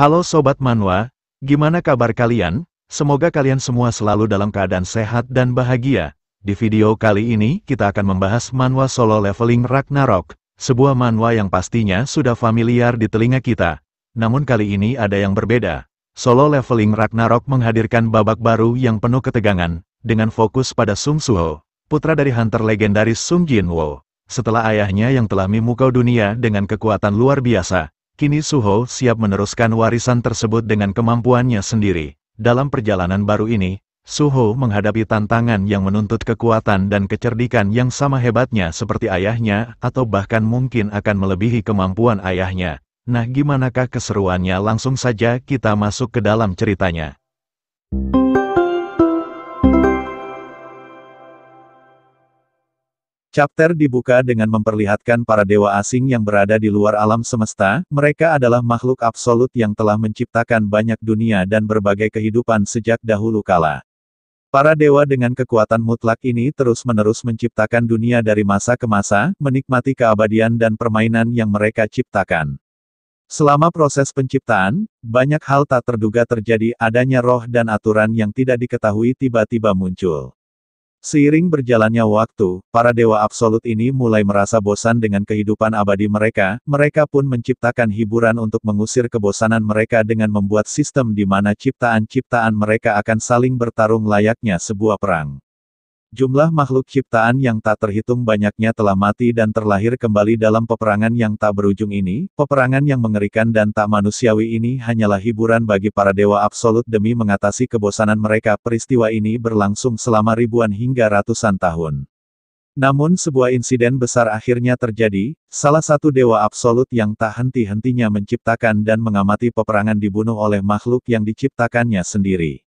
Halo Sobat Manhwa, gimana kabar kalian? Semoga kalian semua selalu dalam keadaan sehat dan bahagia. Di video kali ini, kita akan membahas manhwa Solo Leveling Ragnarok, sebuah manhwa yang pastinya sudah familiar di telinga kita. Namun kali ini ada yang berbeda. Solo Leveling Ragnarok menghadirkan babak baru yang penuh ketegangan, dengan fokus pada Sung Suho, putra dari hunter legendaris Sung Jinwoo. Setelah ayahnya yang telah memukau dunia dengan kekuatan luar biasa, kini Suho siap meneruskan warisan tersebut dengan kemampuannya sendiri. Dalam perjalanan baru ini, Suho menghadapi tantangan yang menuntut kekuatan dan kecerdikan yang sama hebatnya seperti ayahnya, atau bahkan mungkin akan melebihi kemampuan ayahnya. Nah, gimanakah keseruannya? Langsung saja kita masuk ke dalam ceritanya. Chapter dibuka dengan memperlihatkan para dewa asing yang berada di luar alam semesta. Mereka adalah makhluk absolut yang telah menciptakan banyak dunia dan berbagai kehidupan sejak dahulu kala. Para dewa dengan kekuatan mutlak ini terus-menerus menciptakan dunia dari masa ke masa, menikmati keabadian dan permainan yang mereka ciptakan. Selama proses penciptaan, banyak hal tak terduga terjadi, adanya roh dan aturan yang tidak diketahui tiba-tiba muncul. Seiring berjalannya waktu, para dewa absolut ini mulai merasa bosan dengan kehidupan abadi mereka. Mereka pun menciptakan hiburan untuk mengusir kebosanan mereka dengan membuat sistem di mana ciptaan-ciptaan mereka akan saling bertarung layaknya sebuah perang. Jumlah makhluk ciptaan yang tak terhitung banyaknya telah mati dan terlahir kembali dalam peperangan yang tak berujung ini. Peperangan yang mengerikan dan tak manusiawi ini hanyalah hiburan bagi para dewa absolut demi mengatasi kebosanan mereka. Peristiwa ini berlangsung selama ribuan hingga ratusan tahun. Namun sebuah insiden besar akhirnya terjadi. Salah satu dewa absolut yang tak henti-hentinya menciptakan dan mengamati peperangan dibunuh oleh makhluk yang diciptakannya sendiri.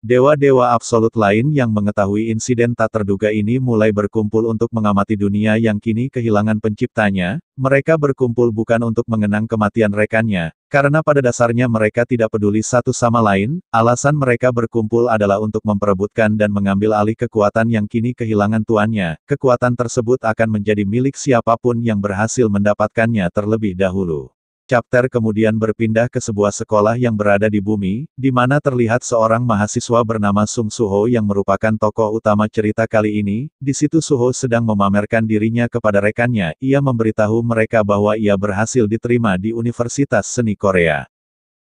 Dewa-dewa absolut lain yang mengetahui insiden tak terduga ini mulai berkumpul untuk mengamati dunia yang kini kehilangan penciptanya. Mereka berkumpul bukan untuk mengenang kematian rekannya, karena pada dasarnya mereka tidak peduli satu sama lain. Alasan mereka berkumpul adalah untuk memperebutkan dan mengambil alih kekuatan yang kini kehilangan tuannya. Kekuatan tersebut akan menjadi milik siapapun yang berhasil mendapatkannya terlebih dahulu. Chapter kemudian berpindah ke sebuah sekolah yang berada di bumi, di mana terlihat seorang mahasiswa bernama Sung Suho yang merupakan tokoh utama cerita kali ini. Di situ Suho sedang memamerkan dirinya kepada rekannya. Ia memberitahu mereka bahwa ia berhasil diterima di Universitas Seni Korea.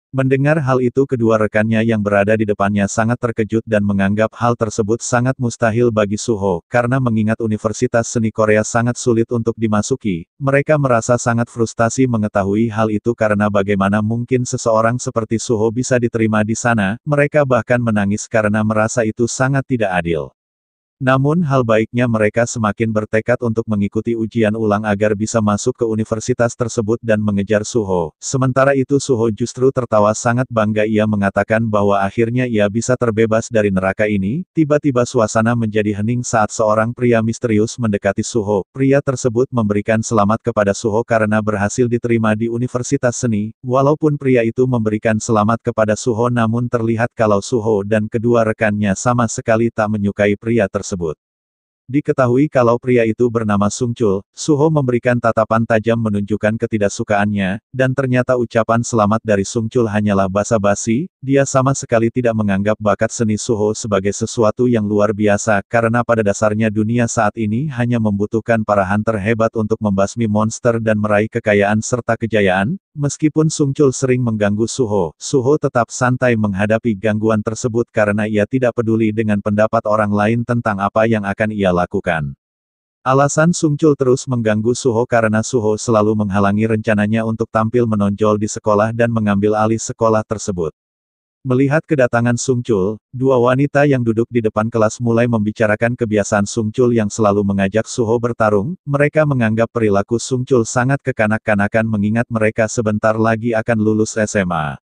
Mendengar hal itu, kedua rekannya yang berada di depannya sangat terkejut dan menganggap hal tersebut sangat mustahil bagi Suho, karena mengingat Universitas Seni Korea sangat sulit untuk dimasuki. Mereka merasa sangat frustasi mengetahui hal itu karena bagaimana mungkin seseorang seperti Suho bisa diterima di sana. Mereka bahkan menangis karena merasa itu sangat tidak adil. Namun hal baiknya mereka semakin bertekad untuk mengikuti ujian ulang agar bisa masuk ke universitas tersebut dan mengejar Suho. Sementara itu Suho justru tertawa sangat bangga. Ia mengatakan bahwa akhirnya ia bisa terbebas dari neraka ini. Tiba-tiba suasana menjadi hening saat seorang pria misterius mendekati Suho. Pria tersebut memberikan selamat kepada Suho karena berhasil diterima di Universitas Seni. Walaupun pria itu memberikan selamat kepada Suho, namun terlihat kalau Suho dan kedua rekannya sama sekali tak menyukai pria tersebut. Diketahui kalau pria itu bernama Sung Chul, Suho memberikan tatapan tajam menunjukkan ketidaksukaannya, dan ternyata ucapan selamat dari Sung Chul hanyalah basa-basi. Dia sama sekali tidak menganggap bakat seni Suho sebagai sesuatu yang luar biasa, karena pada dasarnya dunia saat ini hanya membutuhkan para hunter hebat untuk membasmi monster dan meraih kekayaan serta kejayaan. Meskipun Sung Chul sering mengganggu Suho, Suho tetap santai menghadapi gangguan tersebut karena ia tidak peduli dengan pendapat orang lain tentang apa yang akan ia lakukan. Alasan Sung Chul terus mengganggu Suho karena Suho selalu menghalangi rencananya untuk tampil menonjol di sekolah dan mengambil alih sekolah tersebut. Melihat kedatangan Sung Chul, dua wanita yang duduk di depan kelas mulai membicarakan kebiasaan Sung Chul yang selalu mengajak Suho bertarung. Mereka menganggap perilaku Sung Chul sangat kekanak-kanakan mengingat mereka sebentar lagi akan lulus SMA.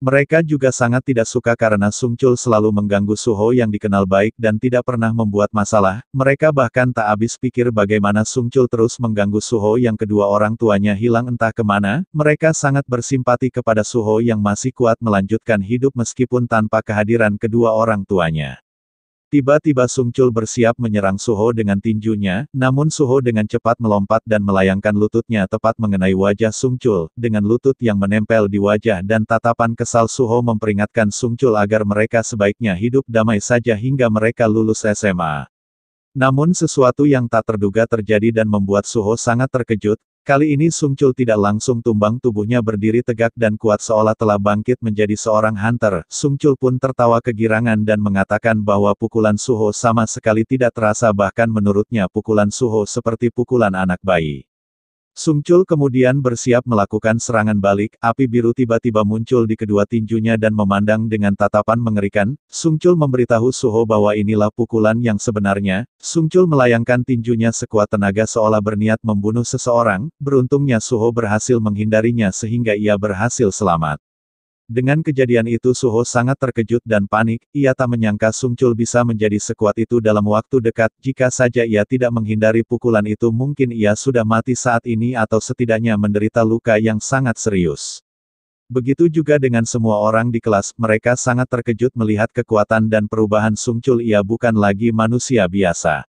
Mereka juga sangat tidak suka karena Sung Chul selalu mengganggu Suho yang dikenal baik dan tidak pernah membuat masalah. Mereka bahkan tak habis pikir bagaimana Sung Chul terus mengganggu Suho yang kedua orang tuanya hilang entah kemana. Mereka sangat bersimpati kepada Suho yang masih kuat melanjutkan hidup meskipun tanpa kehadiran kedua orang tuanya. Tiba-tiba Sungcul bersiap menyerang Suho dengan tinjunya, namun Suho dengan cepat melompat dan melayangkan lututnya tepat mengenai wajah Sungcul, dengan lutut yang menempel di wajah dan tatapan kesal Suho memperingatkan Sungcul agar mereka sebaiknya hidup damai saja hingga mereka lulus SMA. Namun sesuatu yang tak terduga terjadi dan membuat Suho sangat terkejut. Kali ini Sungcul tidak langsung tumbang, tubuhnya berdiri tegak dan kuat seolah telah bangkit menjadi seorang hunter. Sungcul pun tertawa kegirangan dan mengatakan bahwa pukulan Suho sama sekali tidak terasa, bahkan menurutnya pukulan Suho seperti pukulan anak bayi. Sungcul kemudian bersiap melakukan serangan balik, api biru tiba-tiba muncul di kedua tinjunya dan memandang dengan tatapan mengerikan. Sungcul memberitahu Suho bahwa inilah pukulan yang sebenarnya. Sungcul melayangkan tinjunya sekuat tenaga seolah berniat membunuh seseorang, beruntungnya Suho berhasil menghindarinya sehingga ia berhasil selamat. Dengan kejadian itu Suho sangat terkejut dan panik, ia tak menyangka Sungcul bisa menjadi sekuat itu dalam waktu dekat. Jika saja ia tidak menghindari pukulan itu mungkin ia sudah mati saat ini atau setidaknya menderita luka yang sangat serius. Begitu juga dengan semua orang di kelas, mereka sangat terkejut melihat kekuatan dan perubahan Sungcul, ia bukan lagi manusia biasa.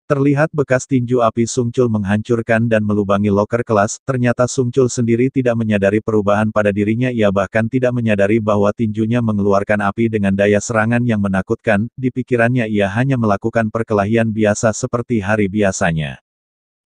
Terlihat bekas tinju api Sungcul menghancurkan dan melubangi loker kelas, ternyata Sungcul sendiri tidak menyadari perubahan pada dirinya, ia bahkan tidak menyadari bahwa tinjunya mengeluarkan api dengan daya serangan yang menakutkan, di pikirannya ia hanya melakukan perkelahian biasa seperti hari biasanya.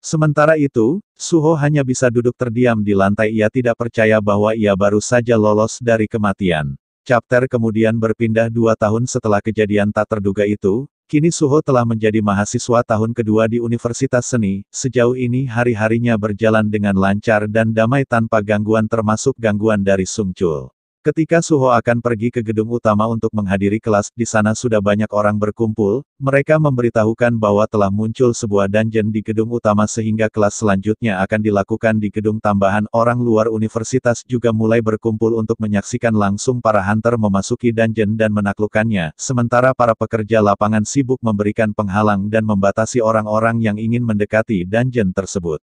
Sementara itu, Suho hanya bisa duduk terdiam di lantai, ia tidak percaya bahwa ia baru saja lolos dari kematian. Chapter kemudian berpindah 2 tahun setelah kejadian tak terduga itu. Kini Suho telah menjadi mahasiswa tahun kedua di Universitas Seni. Sejauh ini hari-harinya berjalan dengan lancar dan damai tanpa gangguan termasuk gangguan dari Sungcul. Ketika Suho akan pergi ke gedung utama untuk menghadiri kelas, di sana sudah banyak orang berkumpul. Mereka memberitahukan bahwa telah muncul sebuah dungeon di gedung utama sehingga kelas selanjutnya akan dilakukan di gedung tambahan. Orang luar universitas juga mulai berkumpul untuk menyaksikan langsung para hunter memasuki dungeon dan menaklukkannya, sementara para pekerja lapangan sibuk memberikan penghalang dan membatasi orang-orang yang ingin mendekati dungeon tersebut.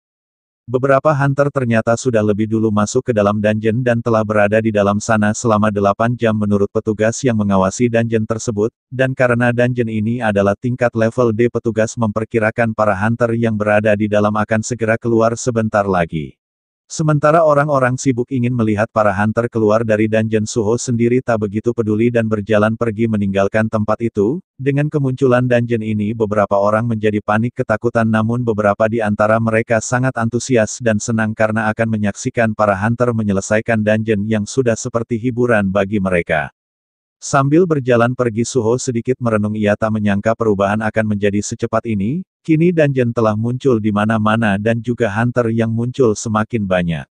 Beberapa hunter ternyata sudah lebih dulu masuk ke dalam dungeon dan telah berada di dalam sana selama 8 jam menurut petugas yang mengawasi dungeon tersebut, dan karena dungeon ini adalah tingkat level D, petugas memperkirakan para hunter yang berada di dalam akan segera keluar sebentar lagi. Sementara orang-orang sibuk ingin melihat para hunter keluar dari dungeon, Suho sendiri tak begitu peduli dan berjalan pergi meninggalkan tempat itu. Dengan kemunculan dungeon ini beberapa orang menjadi panik ketakutan, namun beberapa di antara mereka sangat antusias dan senang karena akan menyaksikan para hunter menyelesaikan dungeon yang sudah seperti hiburan bagi mereka. Sambil berjalan pergi Suho sedikit merenung, ia tak menyangka perubahan akan menjadi secepat ini. Kini dungeon telah muncul di mana-mana dan juga hunter yang muncul semakin banyak.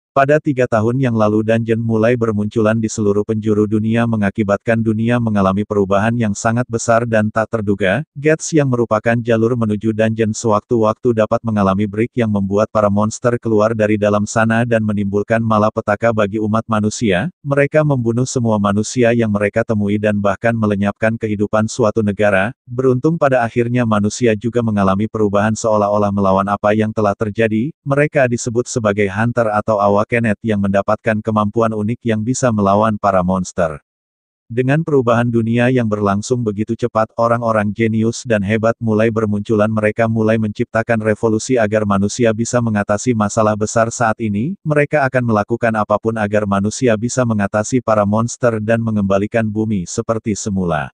Pada 3 tahun yang lalu dungeon mulai bermunculan di seluruh penjuru dunia mengakibatkan dunia mengalami perubahan yang sangat besar dan tak terduga. Gates yang merupakan jalur menuju dungeon sewaktu-waktu dapat mengalami break yang membuat para monster keluar dari dalam sana dan menimbulkan malapetaka bagi umat manusia. Mereka membunuh semua manusia yang mereka temui dan bahkan melenyapkan kehidupan suatu negara. Beruntung pada akhirnya manusia juga mengalami perubahan seolah-olah melawan apa yang telah terjadi. Mereka disebut sebagai hunter atau Awakenet yang mendapatkan kemampuan unik yang bisa melawan para monster. Dengan perubahan dunia yang berlangsung begitu cepat, orang-orang jenius dan hebat mulai bermunculan. Mereka mulai menciptakan revolusi agar manusia bisa mengatasi masalah besar saat ini. Mereka akan melakukan apapun agar manusia bisa mengatasi para monster dan mengembalikan bumi seperti semula.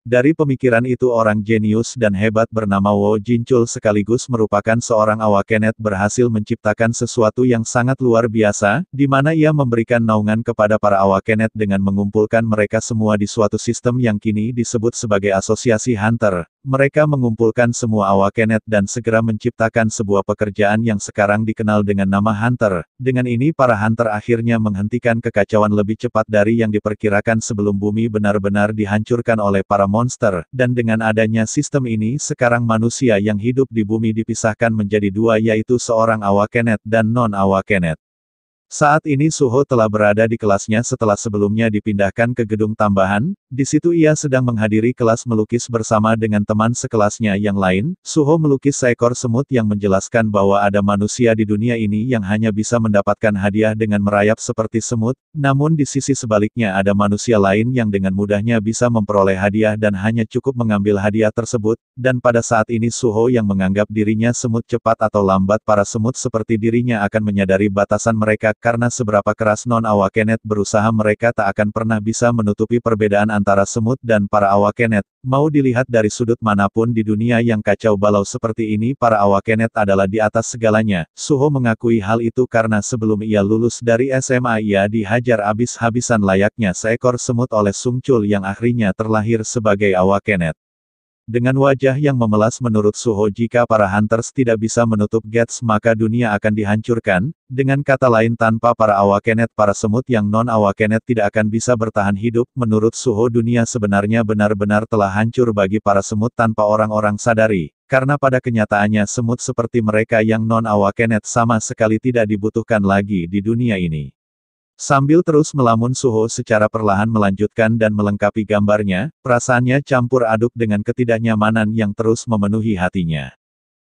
Dari pemikiran itu orang jenius dan hebat bernama Wo Jinchul sekaligus merupakan seorang Awakenet berhasil menciptakan sesuatu yang sangat luar biasa, di mana ia memberikan naungan kepada para Awakenet dengan mengumpulkan mereka semua di suatu sistem yang kini disebut sebagai Asosiasi Hunter. Mereka mengumpulkan semua Awakenet dan segera menciptakan sebuah pekerjaan yang sekarang dikenal dengan nama Hunter. Dengan ini para Hunter akhirnya menghentikan kekacauan lebih cepat dari yang diperkirakan sebelum bumi benar-benar dihancurkan oleh para monster, dan dengan adanya sistem ini sekarang manusia yang hidup di bumi dipisahkan menjadi 2, yaitu seorang Awakenet dan non-Awakenet. Saat ini Suho telah berada di kelasnya setelah sebelumnya dipindahkan ke gedung tambahan. Di situ ia sedang menghadiri kelas melukis bersama dengan teman sekelasnya yang lain. Suho melukis seekor semut yang menjelaskan bahwa ada manusia di dunia ini yang hanya bisa mendapatkan hadiah dengan merayap seperti semut, namun di sisi sebaliknya ada manusia lain yang dengan mudahnya bisa memperoleh hadiah dan hanya cukup mengambil hadiah tersebut, dan pada saat ini Suho yang menganggap dirinya semut cepat atau lambat para semut seperti dirinya akan menyadari batasan mereka. Karena seberapa keras non-awakenet berusaha mereka tak akan pernah bisa menutupi perbedaan antara semut dan para awakenet. Mau dilihat dari sudut manapun di dunia yang kacau balau seperti ini, para awakenet adalah di atas segalanya. Suho mengakui hal itu karena sebelum ia lulus dari SMA ia dihajar habis-habisan layaknya seekor semut oleh Sungcul yang akhirnya terlahir sebagai awakenet. Dengan wajah yang memelas menurut Suho, jika para hunters tidak bisa menutup gates maka dunia akan dihancurkan. Dengan kata lain, tanpa para awakenet para semut yang non-awakenet tidak akan bisa bertahan hidup. Menurut Suho, dunia sebenarnya benar-benar telah hancur bagi para semut tanpa orang-orang sadari. Karena pada kenyataannya semut seperti mereka yang non-awakenet sama sekali tidak dibutuhkan lagi di dunia ini. Sambil terus melamun, Suho secara perlahan melanjutkan dan melengkapi gambarnya, perasaannya campur aduk dengan ketidaknyamanan yang terus memenuhi hatinya.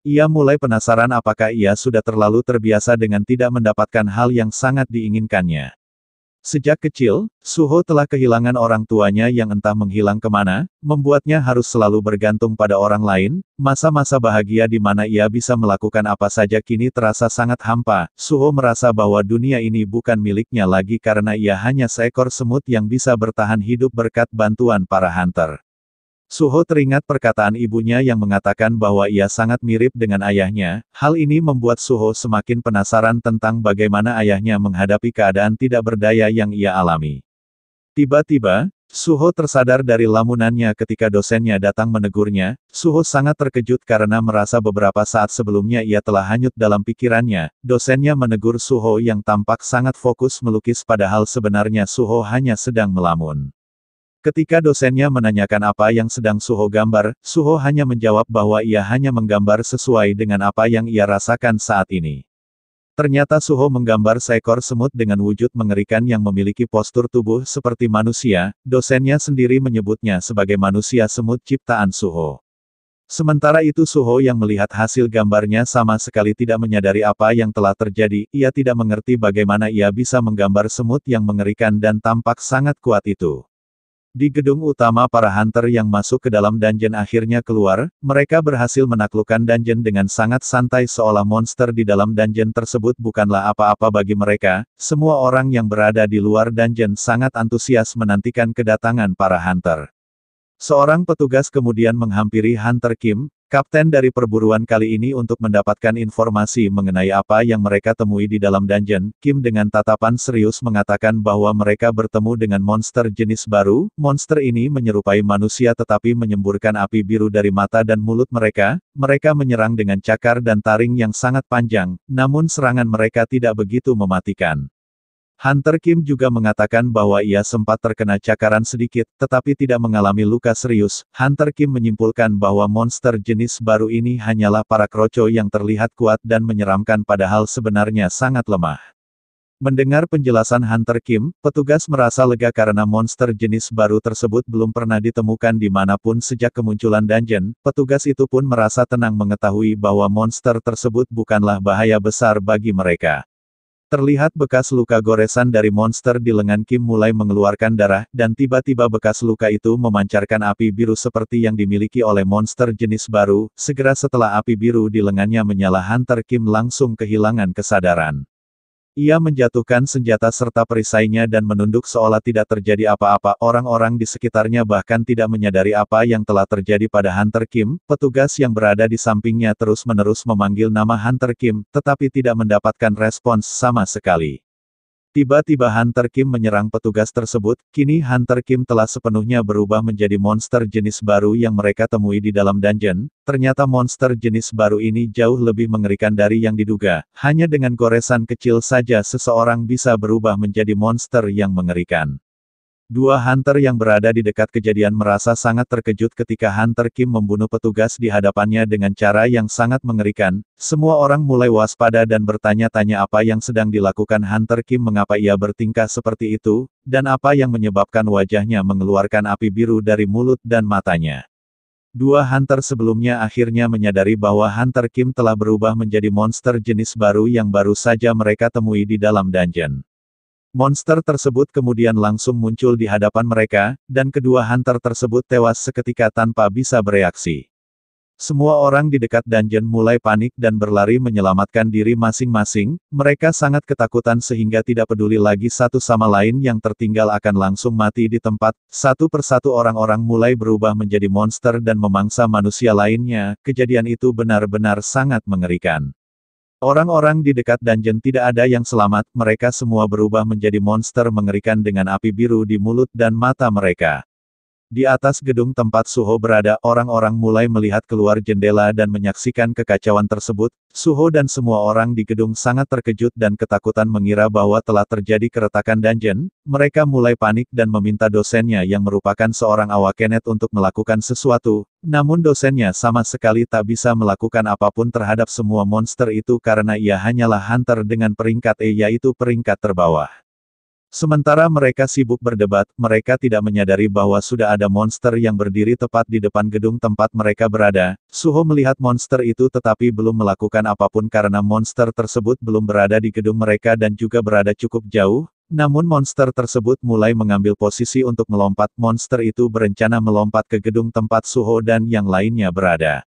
Ia mulai penasaran apakah ia sudah terlalu terbiasa dengan tidak mendapatkan hal yang sangat diinginkannya. Sejak kecil, Suho telah kehilangan orang tuanya yang entah menghilang kemana, membuatnya harus selalu bergantung pada orang lain. Masa-masa bahagia di mana ia bisa melakukan apa saja kini terasa sangat hampa. Suho merasa bahwa dunia ini bukan miliknya lagi karena ia hanya seekor semut yang bisa bertahan hidup berkat bantuan para hunter. Suho teringat perkataan ibunya yang mengatakan bahwa ia sangat mirip dengan ayahnya. Hal ini membuat Suho semakin penasaran tentang bagaimana ayahnya menghadapi keadaan tidak berdaya yang ia alami. Tiba-tiba, Suho tersadar dari lamunannya ketika dosennya datang menegurnya. Suho sangat terkejut karena merasa beberapa saat sebelumnya ia telah hanyut dalam pikirannya. Dosennya menegur Suho yang tampak sangat fokus melukis padahal sebenarnya Suho hanya sedang melamun. Ketika dosennya menanyakan apa yang sedang Suho gambar, Suho hanya menjawab bahwa ia hanya menggambar sesuai dengan apa yang ia rasakan saat ini. Ternyata Suho menggambar seekor semut dengan wujud mengerikan yang memiliki postur tubuh seperti manusia. Dosennya sendiri menyebutnya sebagai manusia semut ciptaan Suho. Sementara itu Suho yang melihat hasil gambarnya sama sekali tidak menyadari apa yang telah terjadi. Ia tidak mengerti bagaimana ia bisa menggambar semut yang mengerikan dan tampak sangat kuat itu. Di gedung utama, para hunter yang masuk ke dalam dungeon akhirnya keluar. Mereka berhasil menaklukkan dungeon dengan sangat santai seolah monster di dalam dungeon tersebut bukanlah apa-apa bagi mereka. Semua orang yang berada di luar dungeon sangat antusias menantikan kedatangan para hunter. Seorang petugas kemudian menghampiri Hunter Kim, kapten dari perburuan kali ini untuk mendapatkan informasi mengenai apa yang mereka temui di dalam dungeon. Kim dengan tatapan serius mengatakan bahwa mereka bertemu dengan monster jenis baru. Monster ini menyerupai manusia tetapi menyemburkan api biru dari mata dan mulut mereka. Mereka menyerang dengan cakar dan taring yang sangat panjang, namun serangan mereka tidak begitu mematikan. Hunter Kim juga mengatakan bahwa ia sempat terkena cakaran sedikit, tetapi tidak mengalami luka serius. Hunter Kim menyimpulkan bahwa monster jenis baru ini hanyalah para kroco yang terlihat kuat dan menyeramkan padahal sebenarnya sangat lemah. Mendengar penjelasan Hunter Kim, petugas merasa lega karena monster jenis baru tersebut belum pernah ditemukan dimanapun sejak kemunculan dungeon. Petugas itu pun merasa tenang mengetahui bahwa monster tersebut bukanlah bahaya besar bagi mereka. Terlihat bekas luka goresan dari monster di lengan Kim mulai mengeluarkan darah, dan tiba-tiba bekas luka itu memancarkan api biru seperti yang dimiliki oleh monster jenis baru. Segera setelah api biru di lengannya menyala, Hunter Kim langsung kehilangan kesadaran. Ia menjatuhkan senjata serta perisainya dan menunduk seolah tidak terjadi apa-apa. Orang-orang di sekitarnya bahkan tidak menyadari apa yang telah terjadi pada Hunter Kim. Petugas yang berada di sampingnya terus-menerus memanggil nama Hunter Kim, tetapi tidak mendapatkan respons sama sekali. Tiba-tiba Hunter Kim menyerang petugas tersebut. Kini Hunter Kim telah sepenuhnya berubah menjadi monster jenis baru yang mereka temui di dalam dungeon. Ternyata monster jenis baru ini jauh lebih mengerikan dari yang diduga. Hanya dengan goresan kecil saja seseorang bisa berubah menjadi monster yang mengerikan. Dua hunter yang berada di dekat kejadian merasa sangat terkejut ketika Hunter Kim membunuh petugas di hadapannya dengan cara yang sangat mengerikan. Semua orang mulai waspada dan bertanya-tanya apa yang sedang dilakukan Hunter Kim, mengapa ia bertingkah seperti itu, dan apa yang menyebabkan wajahnya mengeluarkan api biru dari mulut dan matanya. Dua hunter sebelumnya akhirnya menyadari bahwa Hunter Kim telah berubah menjadi monster jenis baru yang baru saja mereka temui di dalam dungeon. Monster tersebut kemudian langsung muncul di hadapan mereka, dan kedua hunter tersebut tewas seketika tanpa bisa bereaksi. Semua orang di dekat dungeon mulai panik dan berlari menyelamatkan diri masing-masing. Mereka sangat ketakutan sehingga tidak peduli lagi satu sama lain, yang tertinggal akan langsung mati di tempat. Satu persatu orang-orang mulai berubah menjadi monster dan memangsa manusia lainnya. Kejadian itu benar-benar sangat mengerikan. Orang-orang di dekat dungeon tidak ada yang selamat, mereka semua berubah menjadi monster mengerikan dengan api biru di mulut dan mata mereka. Di atas gedung tempat Suho berada, orang-orang mulai melihat keluar jendela dan menyaksikan kekacauan tersebut. Suho dan semua orang di gedung sangat terkejut dan ketakutan mengira bahwa telah terjadi keretakan dungeon. Mereka mulai panik dan meminta dosennya yang merupakan seorang awakenet untuk melakukan sesuatu. Namun dosennya sama sekali tak bisa melakukan apapun terhadap semua monster itu karena ia hanyalah hunter dengan peringkat E, yaitu peringkat terbawah. Sementara mereka sibuk berdebat, mereka tidak menyadari bahwa sudah ada monster yang berdiri tepat di depan gedung tempat mereka berada. Suho melihat monster itu tetapi belum melakukan apapun karena monster tersebut belum berada di gedung mereka dan juga berada cukup jauh. Namun monster tersebut mulai mengambil posisi untuk melompat. Monster itu berencana melompat ke gedung tempat Suho dan yang lainnya berada.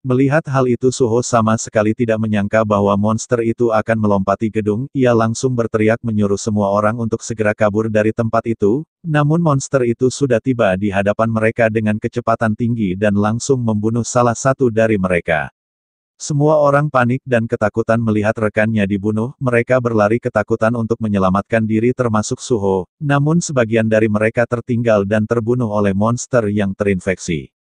Melihat hal itu, Suho sama sekali tidak menyangka bahwa monster itu akan melompati gedung. Ia langsung berteriak menyuruh semua orang untuk segera kabur dari tempat itu. Namun monster itu sudah tiba di hadapan mereka dengan kecepatan tinggi dan langsung membunuh salah satu dari mereka. Semua orang panik dan ketakutan melihat rekannya dibunuh. Mereka berlari ketakutan untuk menyelamatkan diri termasuk Suho. Namun sebagian dari mereka tertinggal dan terbunuh oleh monster yang terinfeksi.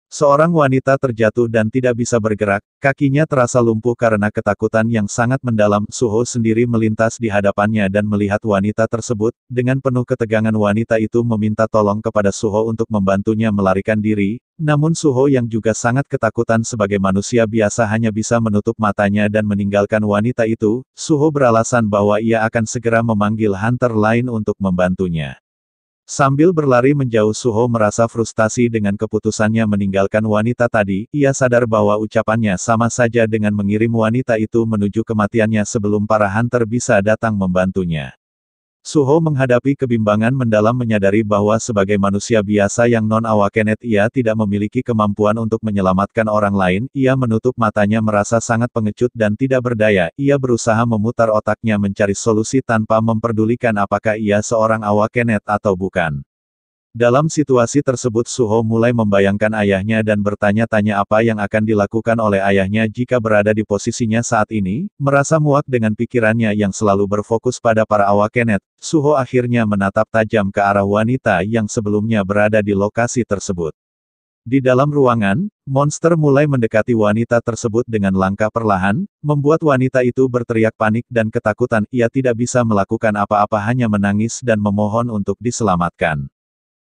Seorang wanita terjatuh dan tidak bisa bergerak, kakinya terasa lumpuh karena ketakutan yang sangat mendalam. Suho sendiri melintas di hadapannya dan melihat wanita tersebut. Dengan penuh ketegangan wanita itu meminta tolong kepada Suho untuk membantunya melarikan diri. Namun Suho yang juga sangat ketakutan sebagai manusia biasa hanya bisa menutup matanya dan meninggalkan wanita itu. Suho beralasan bahwa ia akan segera memanggil hunter lain untuk membantunya. Sambil berlari menjauh, Suho merasa frustasi dengan keputusannya meninggalkan wanita tadi. Ia sadar bahwa ucapannya sama saja dengan mengirim wanita itu menuju kematiannya sebelum para hunter bisa datang membantunya. Suho menghadapi kebimbangan mendalam menyadari bahwa sebagai manusia biasa yang non-awakenet ia tidak memiliki kemampuan untuk menyelamatkan orang lain. Ia menutup matanya merasa sangat pengecut dan tidak berdaya. Ia berusaha memutar otaknya mencari solusi tanpa memperdulikan apakah ia seorang awakenet atau bukan. Dalam situasi tersebut Suho mulai membayangkan ayahnya dan bertanya-tanya apa yang akan dilakukan oleh ayahnya jika berada di posisinya saat ini. Merasa muak dengan pikirannya yang selalu berfokus pada para awakenet, Suho akhirnya menatap tajam ke arah wanita yang sebelumnya berada di lokasi tersebut. Di dalam ruangan, monster mulai mendekati wanita tersebut dengan langkah perlahan, membuat wanita itu berteriak panik dan ketakutan. Ia tidak bisa melakukan apa-apa, hanya menangis dan memohon untuk diselamatkan.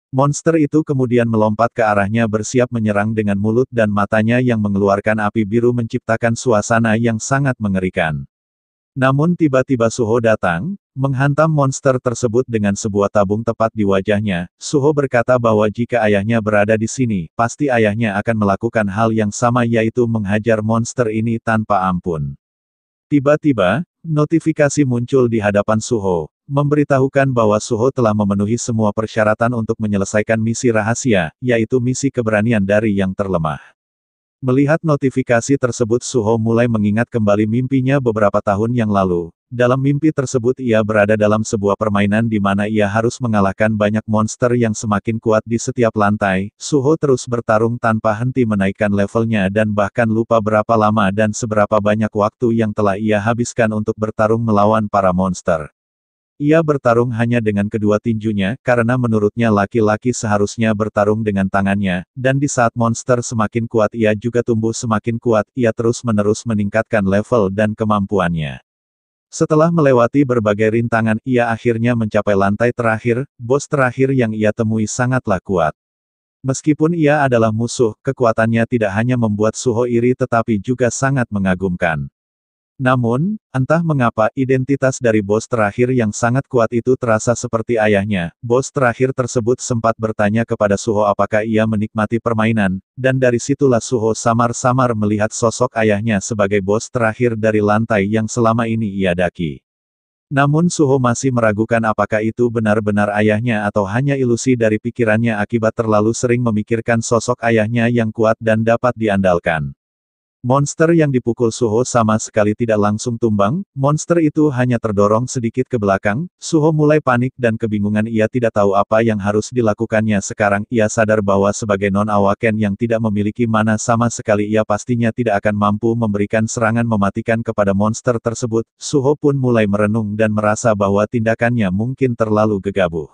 Monster itu kemudian melompat ke arahnya bersiap menyerang dengan mulut dan matanya yang mengeluarkan api biru menciptakan suasana yang sangat mengerikan. Namun tiba-tiba Suho datang, menghantam monster tersebut dengan sebuah tabung tepat di wajahnya. Suho berkata bahwa jika ayahnya berada di sini, pasti ayahnya akan melakukan hal yang sama, yaitu menghajar monster ini tanpa ampun. Tiba-tiba, notifikasi muncul di hadapan Suho, memberitahukan bahwa Suho telah memenuhi semua persyaratan untuk menyelesaikan misi rahasia, yaitu misi keberanian dari yang terlemah. Melihat notifikasi tersebut, Suho mulai mengingat kembali mimpinya beberapa tahun yang lalu. Dalam mimpi tersebut ia berada dalam sebuah permainan di mana ia harus mengalahkan banyak monster yang semakin kuat di setiap lantai. Suho terus bertarung tanpa henti menaikkan levelnya dan bahkan lupa berapa lama dan seberapa banyak waktu yang telah ia habiskan untuk bertarung melawan para monster. Ia bertarung hanya dengan kedua tinjunya, karena menurutnya laki-laki seharusnya bertarung dengan tangannya, dan di saat monster semakin kuat ia juga tumbuh semakin kuat. Ia terus-menerus meningkatkan level dan kemampuannya. Setelah melewati berbagai rintangan, ia akhirnya mencapai lantai terakhir. Bos terakhir yang ia temui sangatlah kuat. Meskipun ia adalah musuh, kekuatannya tidak hanya membuat Suho iri tetapi juga sangat mengagumkan. Namun, entah mengapa identitas dari bos terakhir yang sangat kuat itu terasa seperti ayahnya. Bos terakhir tersebut sempat bertanya kepada Suho apakah ia menikmati permainan, dan dari situlah Suho samar-samar melihat sosok ayahnya sebagai bos terakhir dari lantai yang selama ini ia daki. Namun Suho masih meragukan apakah itu benar-benar ayahnya atau hanya ilusi dari pikirannya akibat terlalu sering memikirkan sosok ayahnya yang kuat dan dapat diandalkan. Monster yang dipukul Suho sama sekali tidak langsung tumbang, monster itu hanya terdorong sedikit ke belakang. Suho mulai panik dan kebingungan, ia tidak tahu apa yang harus dilakukannya sekarang. Ia sadar bahwa sebagai non-awaken yang tidak memiliki mana sama sekali ia pastinya tidak akan mampu memberikan serangan mematikan kepada monster tersebut. Suho pun mulai merenung dan merasa bahwa tindakannya mungkin terlalu gegabah.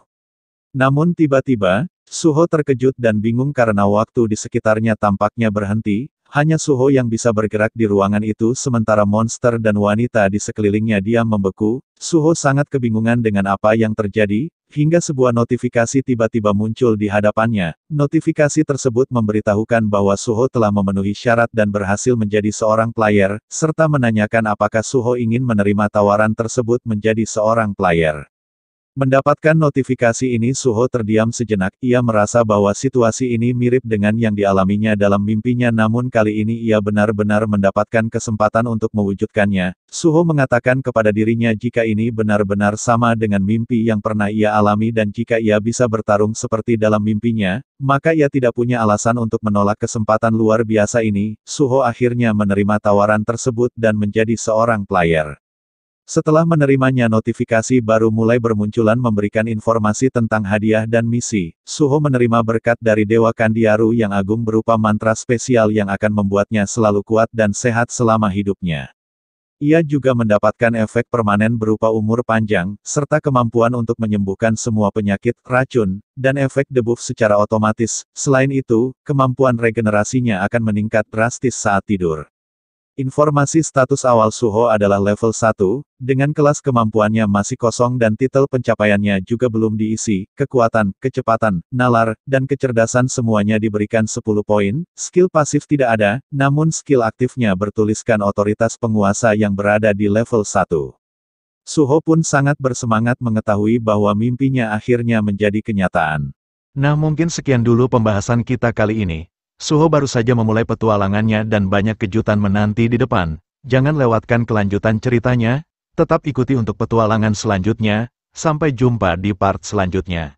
Namun tiba-tiba, Suho terkejut dan bingung karena waktu di sekitarnya tampaknya berhenti. Hanya Suho yang bisa bergerak di ruangan itu sementara monster dan wanita di sekelilingnya diam membeku. Suho sangat kebingungan dengan apa yang terjadi, hingga sebuah notifikasi tiba-tiba muncul di hadapannya. Notifikasi tersebut memberitahukan bahwa Suho telah memenuhi syarat dan berhasil menjadi seorang player, serta menanyakan apakah Suho ingin menerima tawaran tersebut menjadi seorang player. Mendapatkan notifikasi ini Suho terdiam sejenak, ia merasa bahwa situasi ini mirip dengan yang dialaminya dalam mimpinya namun kali ini ia benar-benar mendapatkan kesempatan untuk mewujudkannya. Suho mengatakan kepada dirinya jika ini benar-benar sama dengan mimpi yang pernah ia alami dan jika ia bisa bertarung seperti dalam mimpinya, maka ia tidak punya alasan untuk menolak kesempatan luar biasa ini. Suho akhirnya menerima tawaran tersebut dan menjadi seorang player. Setelah menerimanya notifikasi baru mulai bermunculan memberikan informasi tentang hadiah dan misi. Suho menerima berkat dari Dewa Kandiaru yang agung berupa mantra spesial yang akan membuatnya selalu kuat dan sehat selama hidupnya. Ia juga mendapatkan efek permanen berupa umur panjang, serta kemampuan untuk menyembuhkan semua penyakit, racun, dan efek debuff secara otomatis. Selain itu, kemampuan regenerasinya akan meningkat drastis saat tidur. Informasi status awal Suho adalah level 1, dengan kelas kemampuannya masih kosong dan titel pencapaiannya juga belum diisi, kekuatan, kecepatan, nalar, dan kecerdasan semuanya diberikan 10 poin, skill pasif tidak ada, namun skill aktifnya bertuliskan otoritas penguasa yang berada di level 1. Suho pun sangat bersemangat mengetahui bahwa mimpinya akhirnya menjadi kenyataan. Nah mungkin sekian dulu pembahasan kita kali ini. Suho baru saja memulai petualangannya dan banyak kejutan menanti di depan. Jangan lewatkan kelanjutan ceritanya, tetap ikuti untuk petualangan selanjutnya. Sampai jumpa di part selanjutnya.